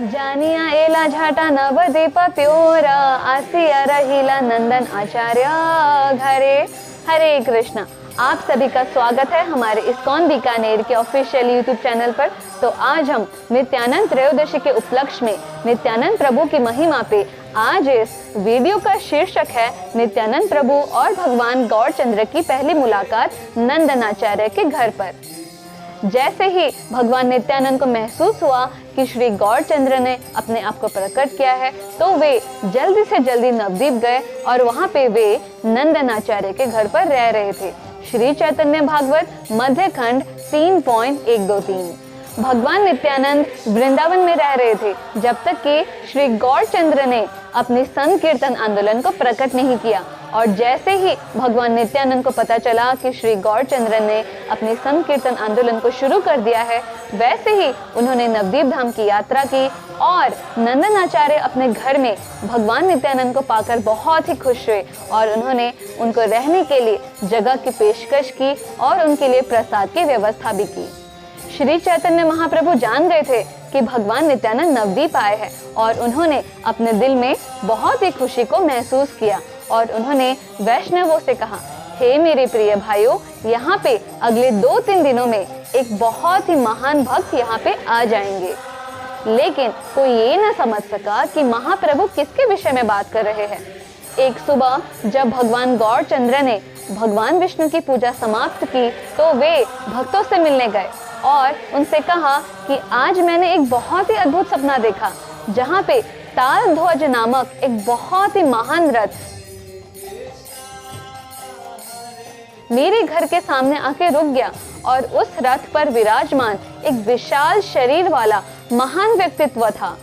जानिया एला झाटा नवदीप प्योरा आसिया रहीला नंदन आचार्य घरे। हरे कृष्णा। आप सभी का स्वागत है हमारे इस्कॉन बीकानेर के ऑफिशियल यूट्यूब चैनल पर। तो आज हम नित्यानंद त्रयोदशी के उपलक्ष्य में नित्यानंद प्रभु की महिमा पे आज इस वीडियो का शीर्षक है नित्यानंद प्रभु और भगवान गौरचंद्र की पहली मुलाकात नंदनाचार्य के घर पर। जैसे ही भगवान नित्यानंद को महसूस हुआ कि श्री गौरचंद्र ने अपने आप को प्रकट किया है, तो वे जल्दी से जल्दी नवद्वीप गए और वहां पे वे नंदनाचार्य के घर पर रह रहे थे। श्री चैतन्य भागवत मध्य खंड 3.123। भगवान नित्यानंद वृंदावन में रह रहे थे जब तक कि श्री गौरचंद्र ने अपनी संकीर्तन आंदोलन को प्रकट नहीं किया। और जैसे ही भगवान नित्यानंद को पता चला कि श्री गौरचंद्र ने अपनी संकीर्तन आंदोलन को शुरू कर दिया है, वैसे ही उन्होंने नवद्वीप धाम की यात्रा की और नंदनाचार्य अपने घर में भगवान नित्यानंद को पाकर बहुत ही खुश हुए और उन्होंने उनको रहने के लिए जगह की पेशकश की और उनके लिए प्रसाद की व्यवस्था भी की। श्री चैतन्य महाप्रभु जान गए थे कि भगवान नित्यानंद नवद्वीप आए हैं और उन्होंने अपने दिल में बहुत ही खुशी को महसूस किया और उन्होंने वैष्णवों से कहा, हे मेरे प्रिय भाइयों, यहाँ पे अगले 2-3 दिनों में एक बहुत ही महान भक्त यहाँ पे आ जाएंगे। लेकिन कोई ये न समझ सका कि महाप्रभु किसके विषय में बात कर रहे हैं। एक सुबह जब भगवान गौरचंद्र ने भगवान विष्णु की पूजा समाप्त की तो वे भक्तों से मिलने गए और उनसे कहा कि आज मैंने एक बहुत ही अद्भुत सपना देखा, जहाँ पे तालध्वज नामक एक बहुत ही महान रथ मेरे घर के सामने आके रुक गया और उस रथ पर विराजमान एक विशाल शरीर वाला महान व्यक्तित्व था।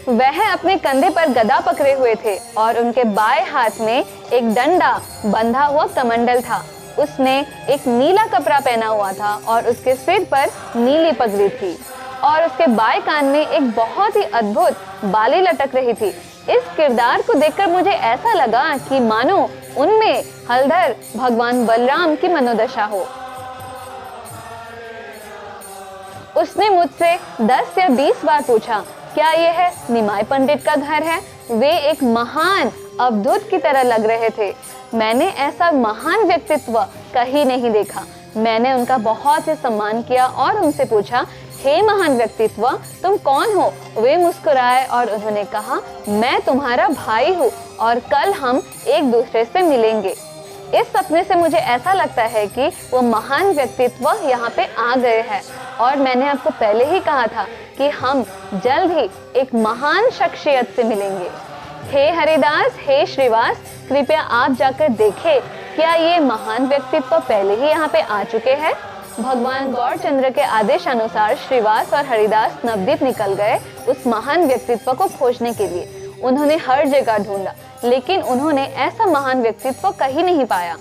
वह अपने कंधे पर गदा पकड़े हुए थे और उनके बाएं हाथ में एक डंडा बंधा हुआ कमंडल था। उसने एक नीला कपड़ा पहना हुआ था और उसके सिर पर नीली पगड़ी थी और उसके बाएं कान में एक बहुत ही अद्भुत बाली लटक रही थी। इस किरदार को देखकर मुझे ऐसा लगा कि मानो उनमें हलधर भगवान बलराम की मनोदशा हो। उसने मुझसे 10 या 20 बार पूछा, क्या यह है निमाय पंडित का घर है? वे एक महान अवधूत की तरह लग रहे थे। मैंने ऐसा महान व्यक्तित्व कहीं नहीं देखा। मैंने उनका बहुत ही सम्मान किया और उनसे पूछा, हे महान व्यक्तित्व, तुम कौन हो? वे मुस्कुराए और उन्होंने कहा, मैं तुम्हारा भाई हूँ और कल हम एक दूसरे से मिलेंगे। इस सपने से मुझे ऐसा लगता है कि वो महान व्यक्तित्व यहाँ पे आ गए हैं और मैंने आपको पहले ही कहा था कि हम जल्द ही एक महान शख्सियत से मिलेंगे। हे हरिदास, हे श्रीवास, कृपया आप जाकर देखें, क्या ये महान व्यक्तित्व पहले ही यहाँ पे आ चुके हैं? भगवान गौरचंद्र के आदेश अनुसार श्रीवास और हरिदास नवद्वीप निकल गए उस महान व्यक्तित्व को खोजने के लिए। उन्होंने हर जगह ढूंढा, लेकिन उन्होंने ऐसा महान व्यक्तित्व कहीं नहीं पाया।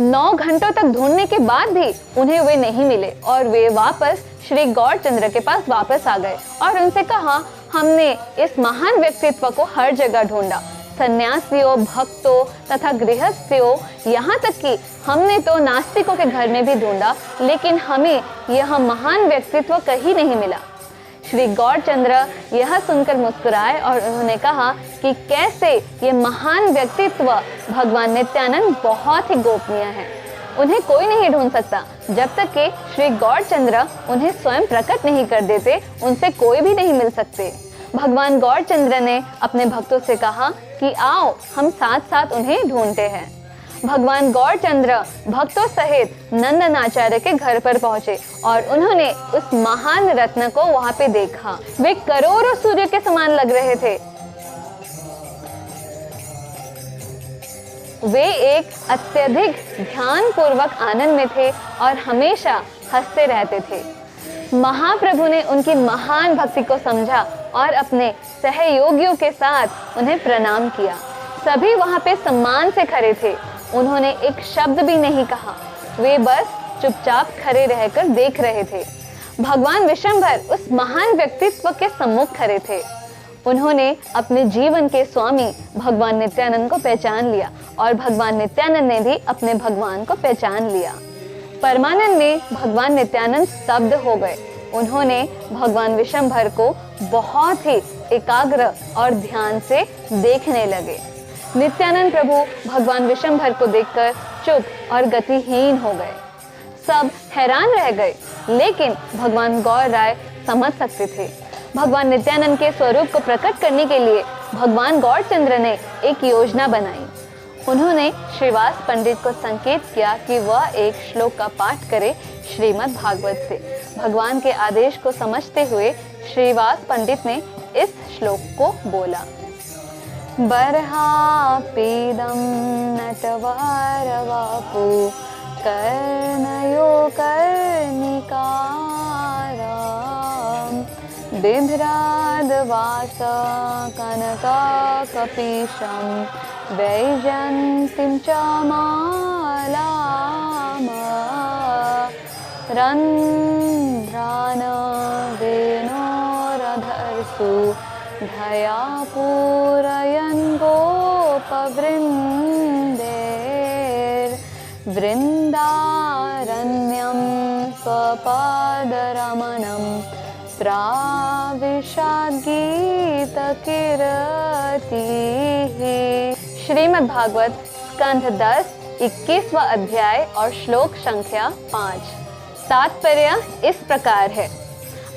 9 घंटों तक ढूंढने के बाद भी उन्हें वे नहीं मिले और वे वापस श्री गौरचंद्र के पास वापस आ गए और उनसे कहा, हमने इस महान व्यक्तित्व को हर जगह ढूंढा, सन्यासियों, भक्तों तथा गृहस्थियों, यहाँ तक कि हमने तो नास्तिकों के घर में भी ढूंढा, लेकिन हमें यह महान व्यक्तित्व कहीं नहीं मिला। श्री गौरचंद्र यह सुनकर मुस्कुराए और उन्होंने कहा कि कैसे ये महान व्यक्तित्व भगवान नित्यानंद बहुत ही गोपनीय है। उन्हें कोई नहीं ढूंढ सकता जब तक कि श्री गौरचंद्र उन्हें स्वयं प्रकट नहीं कर देते, उनसे कोई भी नहीं मिल सकते। भगवान गौरचंद्र ने अपने भक्तों से कहा कि आओ हम साथ साथ उन्हें ढूंढते हैं। भगवान गौरचंद्र भक्तों सहित नंदनाचार्य के घर पर पहुंचे और उन्होंने उस महान रत्न को वहां पे देखा। वे करोड़ों सूर्य के समान लग रहे थे। वे एक अत्यधिक ध्यान पूर्वक आनंद में थे और हमेशा हंसते रहते थे। महाप्रभु ने उनकी महान भक्ति को समझा और अपने सहयोगियों के साथ उन्हें प्रणाम किया। सभी वहां पे सम्मान से खड़े थे। उन्होंने एक शब्द भी नहीं कहा, वे बस चुपचाप खड़े रहकर देख रहे थे। भगवान विशंभर उस महान व्यक्तित्व के सम्मुख खड़े थे। उन्होंने अपने जीवन के स्वामी भगवान नित्यानंद को पहचान लिया और भगवान नित्यानंद ने भी अपने भगवान को पहचान लिया। परमानंद में भगवान नित्यानंद स्तब्ध हो गए। उन्होंने भगवान विशंभर को बहुत ही एकाग्र और ध्यान से देखने लगे। नित्यानंद प्रभु भगवान विशंभर को देखकर चुप और गतिहीन हो गए। सब हैरान रह गए, लेकिन भगवान गौर राय समझ सकते थे। भगवान नित्यानंद के स्वरूप को प्रकट करने के लिए भगवान गौरचंद्र ने एक योजना बनाई। उन्होंने श्रीवास पंडित को संकेत किया कि वह एक श्लोक का पाठ करे श्रीमद् भागवत से। भगवान के आदेश को समझते हुए श्रीवास पंडित ने इस श्लोक को बोला। बर्हापीदं नटवरवपु कर्णयो कर्णिकारं बिभ्रादवास कनककपीशं वैजयन्तीं च मालाम् रन्ध्रान् वेणोरधर्षु धया पूरयन् गोपवृन्दैर्वृन्दारण्यं स्वपादरमणं प्राविशाद्गीतकीर्तिः। श्रीमद् भागवत स्कंध 10 21वां अध्याय और श्लोक संख्या 5। तात्पर्य इस प्रकार है।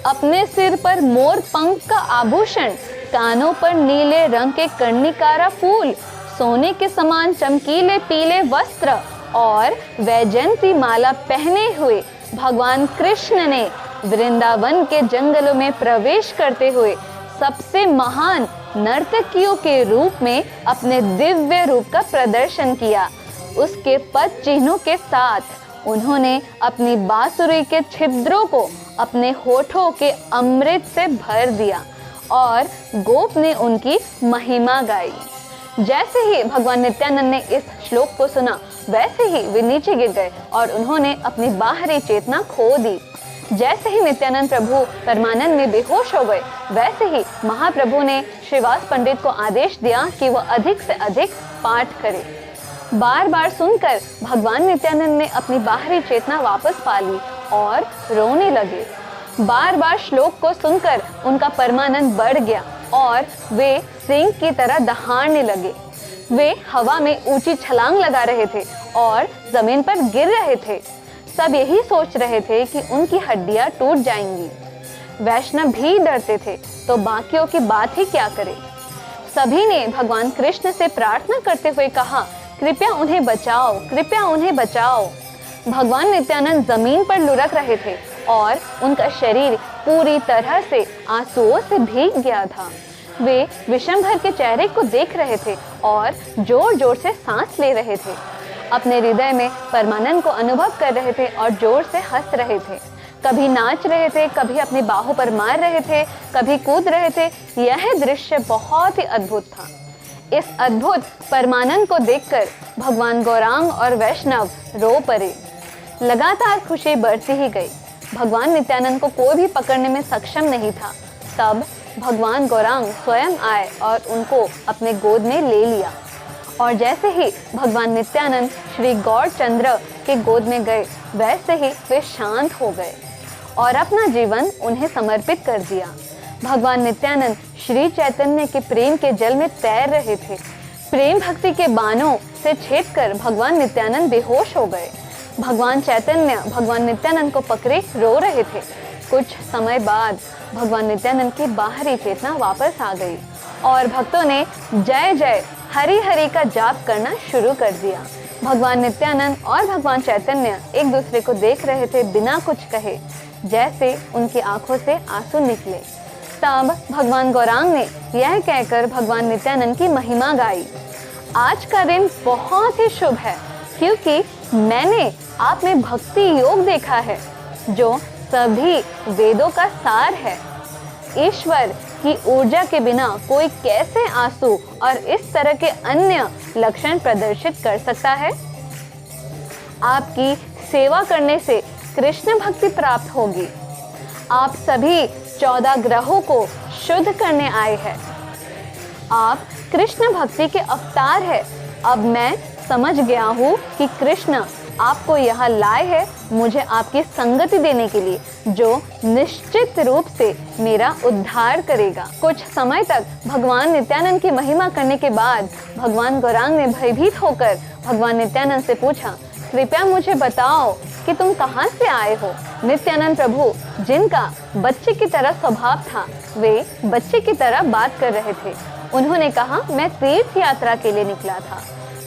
अपने सिर पर मोर पंख का आभूषण, कानों पर नीले रंग के कर्णिकारा फूल, सोने के समान चमकीले पीले वस्त्र और वैजयंती माला पहने हुए भगवान कृष्ण ने वृंदावन के जंगलों में प्रवेश करते हुए सबसे महान नर्तकियों के रूप में अपने दिव्य रूप का प्रदर्शन किया। उसके पद चिन्हों के साथ उन्होंने अपनी बांसुरी के छिद्रों को अपने होठों के अमृत से भर दिया और गोप ने उनकी महिमा गाई। जैसे ही भगवान नित्यानंद ने इस श्लोक को सुना, वैसे ही वे नीचे गिर गए और उन्होंने अपनी बाहरी चेतना खो दी। जैसे ही नित्यानंद प्रभु परमानंद में बेहोश हो गए, वैसे ही महाप्रभु ने श्रीवास पंडित को आदेश दिया कि वह अधिक से अधिक पाठ करे। बार बार सुनकर भगवान नित्यानंद ने अपनी बाहरी चेतना वापस पा ली और रोने लगे। बार बार श्लोक को सुनकर उनका परमानंद बढ़ गया और वे सिंह की तरह दहाड़ने लगे। वे हवा में ऊंची छलांग लगा रहे थे और जमीन पर गिर रहे थे। सब यही सोच रहे थे कि उनकी हड्डियां टूट जाएंगी। वैष्णव भी डरते थे, तो बाकियों की बात ही क्या करें। सभी ने भगवान कृष्ण से प्रार्थना करते हुए कहा, कृपया उन्हें बचाओ, कृपया उन्हें बचाओ। भगवान नित्यानंद जमीन पर लुढ़क रहे थे और उनका शरीर पूरी तरह से आंसुओं से भीग गया था। वे विशंभर के चेहरे को देख रहे थे और जोर जोर से सांस ले रहे थे। अपने हृदय में परमानंद को अनुभव कर रहे थे और जोर से हंस रहे थे। कभी नाच रहे थे, कभी अपनी बाहों पर मार रहे थे, कभी कूद रहे थे। यह दृश्य बहुत ही अद्भुत था। इस अद्भुत परमानंद को देखकर भगवान गौरांग और वैष्णव रो पड़े। लगातार खुशी बढ़ती ही गई। भगवान नित्यानंद को कोई भी पकड़ने में सक्षम नहीं था। तब भगवान गौरांग स्वयं आए और उनको अपने गोद में ले लिया। और जैसे ही भगवान नित्यानंद श्री गौरचंद्र के गोद में गए, वैसे ही वे शांत हो गए और अपना जीवन उन्हें समर्पित कर दिया। भगवान नित्यानंद श्री चैतन्य के प्रेम के जल में तैर रहे थे। प्रेम भक्ति के बाणों से छेदकर भगवान नित्यानंद बेहोश हो गए। भगवान चैतन्य भगवान नित्यानंद को पकड़े रो रहे थे। कुछ समय बाद भगवान नित्यानंद की बाहरी चेतना वापस आ गई और भक्तों ने जय जय हरि हरि का जाप करना शुरू कर दिया। भगवान नित्यानंद और भगवान चैतन्य एक दूसरे को देख रहे थे बिना कुछ कहे, जैसे उनकी आंखों से आंसू निकले। तब भगवान गौरांग ने यह कहकर भगवान नित्यानंद की महिमा गाई। आज का दिन बहुत ही शुभ है, क्योंकि मैंने आप में भक्ति योग देखा है, जो सभी वेदों का सार है। ईश्वर की ऊर्जा के बिना कोई कैसे आंसू और इस तरह के अन्य लक्षण प्रदर्शित कर सकता है? आपकी सेवा करने से कृष्ण भक्ति प्राप्त होगी। आप सभी 14 ग्रहों को शुद्ध करने आए हैं। आप कृष्ण भक्ति के अवतार हैं। अब मैं समझ गया हूँ कि कृष्ण आपको यहाँ लाए हैं मुझे आपकी संगति देने के लिए, जो निश्चित रूप से मेरा उद्धार करेगा। कुछ समय तक भगवान नित्यानंद की महिमा करने के बाद भगवान गौरांग ने भयभीत होकर भगवान नित्यानंद से पूछा, कृपया मुझे बताओ कि तुम कहाँ से आए हो। नित्यानंद प्रभु, जिनका बच्चे की तरह स्वभाव था, वे बच्चे की तरह बात कर रहे थे। उन्होंने कहा, मैं तीर्थ यात्रा के लिए निकला था।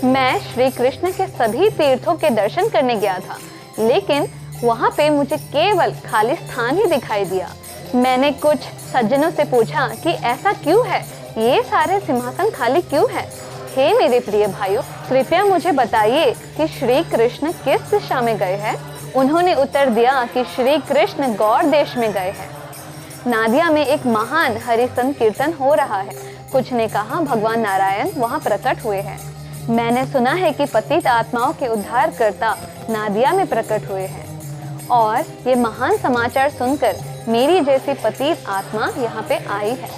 मैं श्री कृष्ण के सभी तीर्थों के दर्शन करने गया था, लेकिन वहाँ पे मुझे केवल खाली स्थान ही दिखाई दिया। मैंने कुछ सज्जनों से पूछा कि ऐसा क्यों है, ये सारे सिंहासन खाली क्यों है। हे मेरे प्रिय भाइयों, कृपया मुझे बताइए कि श्री कृष्ण किस दिशा में गए हैं। उन्होंने उत्तर दिया कि श्री कृष्ण गौड़ देश में गए हैं। नादिया में एक महान हरि संकीर्तन हो रहा है। कुछ ने कहा भगवान नारायण वहाँ प्रकट हुए हैं। मैंने सुना है कि पतित आत्माओं के उद्धार करता नादिया में प्रकट हुए हैं, और ये महान समाचार सुनकर मेरी जैसी पतित आत्मा यहाँ पे आई है।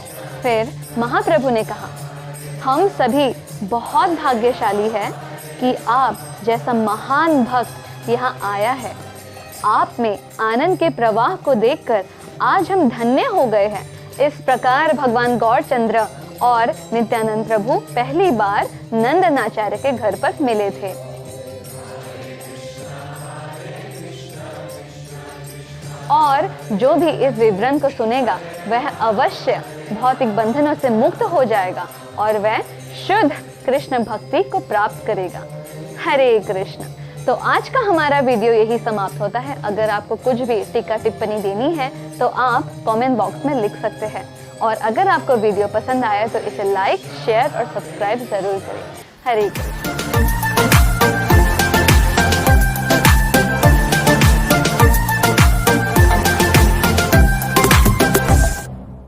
फिर महाप्रभु ने कहा, हम सभी बहुत भाग्यशाली है कि आप जैसा महान भक्त यहाँ आया है। आप में आनंद के प्रवाह को देखकर आज हम धन्य हो गए हैं। इस प्रकार भगवान गौरचंद्र और नित्यानंद प्रभु पहली बार नंदनाचार्य के घर पर मिले थे। और जो भी इस विवरण को सुनेगा वह अवश्य भौतिक बंधनों से मुक्त हो जाएगा और वह शुद्ध कृष्ण भक्ति को प्राप्त करेगा। हरे कृष्ण। तो आज का हमारा वीडियो यही समाप्त होता है। अगर आपको कुछ भी टीका टिप्पणी देनी है तो आप कमेंट बॉक्स में लिख सकते हैं, और अगर आपको वीडियो पसंद आया तो इसे लाइक, शेयर और सब्सक्राइब जरूर करें। हरे कृष्ण।